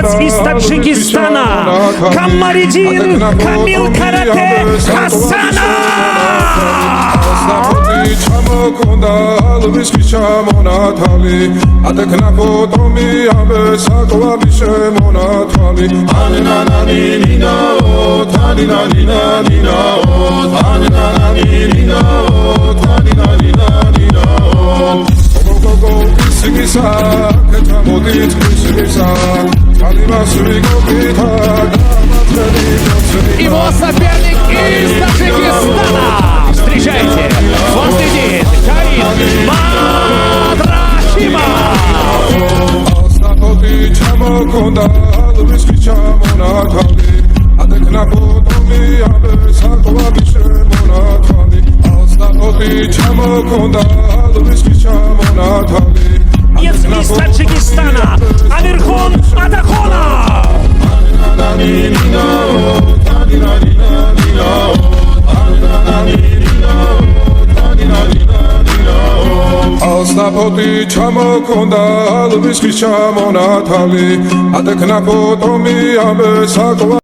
Yes, из Таджикистана. Камаридин Камил Карате Хасана. ჩამოკონდა ალვისის ჩამონათალი ადეკნა ფოტომი ამე საკვალი შემონათალი ანანანინინაო თანინანინანინაო ანანანინინაო თანინანინანინაო გოგო ისმისა კეთამოდით ისმისა კალიმას ვიგობითა Его соперник из Таджикистана. Встречайте, Фонстедин Карим Мадрахимов. Остапоти чамоконда алвисის ჩამონათალი ადეკნა ფოტომი ამე საკვალი შემონათალი Остапоти чамоконда алвисის ჩამონათალი Из Таджикистана Амирхон Атахонов. Остапоти ჩამოკონდა ალვისის ჩამონათალი ადეკნა ფოტომი ამე საკვალი